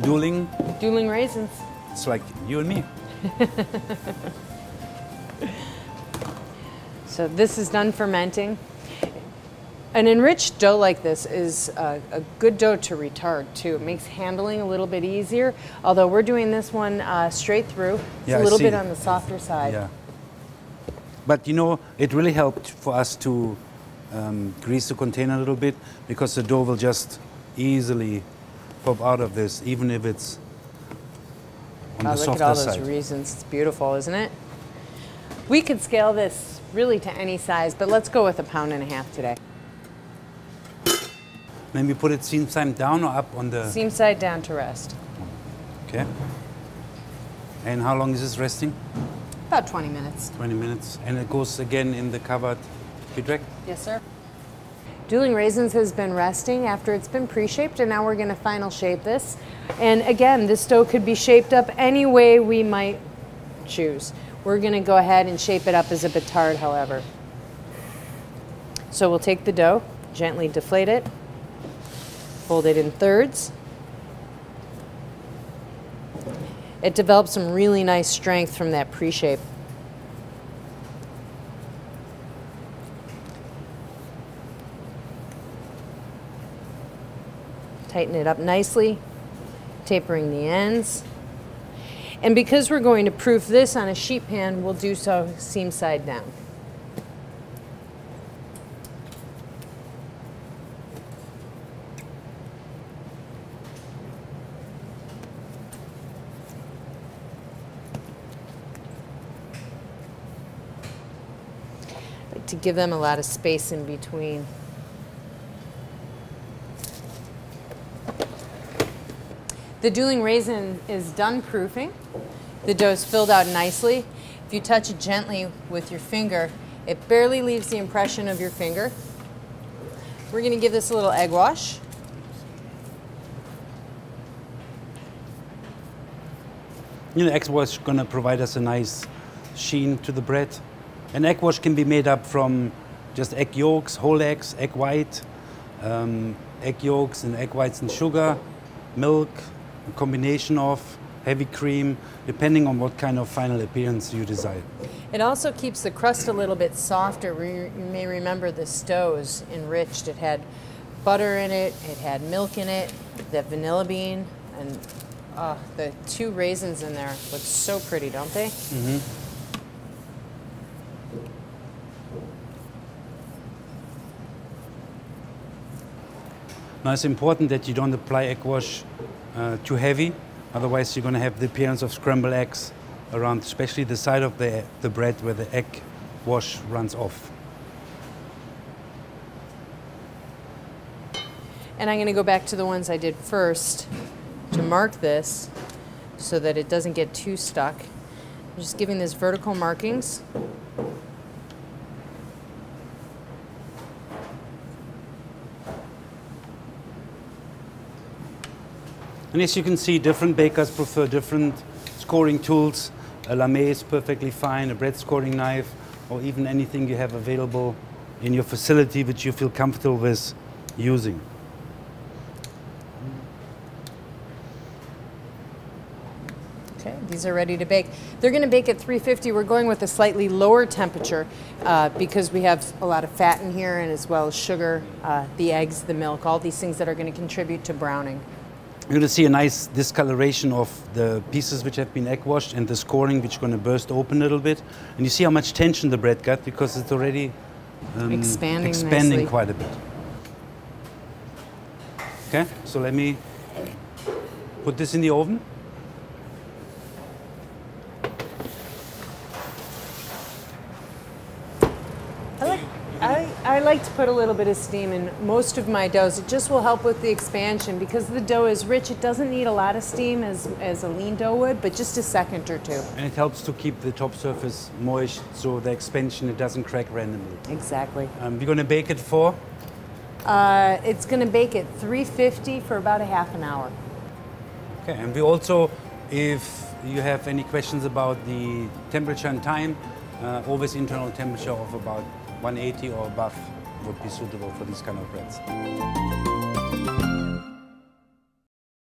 Dueling. Dueling raisins. It's like you and me. So this is done fermenting. An enriched dough like this is a good dough to retard too. It makes handling a little bit easier, although we're doing this one straight through. It's a little bit on the softer side. Yeah. But you know, it really helped for us to grease the container a little bit, because the dough will just easily pop out of this, even if it's on the softer side. Look at all those raisins. It's beautiful, isn't it? We could scale this really to any size, but let's go with 1.5 pounds today. Maybe put it seam side down or up on the... Seam side down to rest. Okay. And how long is this resting? About 20 minutes. 20 minutes. And it goes again in the covered feed rack? Yes, sir. Dueling Raisins has been resting after it's been pre-shaped, and now we're going to final shape this. And again, this dough could be shaped up any way we might choose. We're going to go ahead and shape it up as a batard, however. So we'll take the dough, gently deflate it, fold it in thirds. It develops some really nice strength from that pre-shape. Tighten it up nicely, tapering the ends. And because we're going to proof this on a sheet pan, we'll do so seam side down. I like to give them a lot of space in between. The Dueling Raisin is done proofing. The dough is filled out nicely. If you touch it gently with your finger, it barely leaves the impression of your finger. We're going to give this a little egg wash. You know, egg wash is going to provide us a nice sheen to the bread. An egg wash can be made up from just egg yolks, whole eggs, egg white, egg yolks and egg whites and sugar, milk, a combination of heavy cream, depending on what kind of final appearance you desire. It also keeps the crust a little bit softer. You may remember the dough is enriched. It had butter in it, it had milk in it, the vanilla bean, and the 2 raisins in there look so pretty, don't they? Mm-hmm. Now it's important that you don't apply egg wash too heavy, otherwise you're going to have the appearance of scrambled eggs around, especially the side of the bread where the egg wash runs off. And I'm going to go back to the ones I did first to mark this so that it doesn't get too stuck. I'm just giving this vertical markings. And as you can see, different bakers prefer different scoring tools. A lame is perfectly fine, a bread scoring knife, or even anything you have available in your facility which you feel comfortable with using. Okay, these are ready to bake. They're going to bake at 350. We're going with a slightly lower temperature because we have a lot of fat in here, and as well as sugar, the eggs, the milk, all these things that are going to contribute to browning. You're going to see a nice discoloration of the pieces which have been egg washed and the scoring which is going to burst open a little bit. And you see how much tension the bread got because it's already expanding quite a bit. Okay, so let me put this in the oven. I like to put a little bit of steam in most of my doughs. It just will help with the expansion. Because the dough is rich, it doesn't need a lot of steam as a lean dough would, but just a second or 2. And it helps to keep the top surface moist, so the expansion, it doesn't crack randomly. Exactly. We're going to bake it for? It's going to bake at 350 for about a half an hour. Okay, and we also, if you have any questions about the temperature and time, always internal temperature of about 180 or above would be suitable for these kind of breads.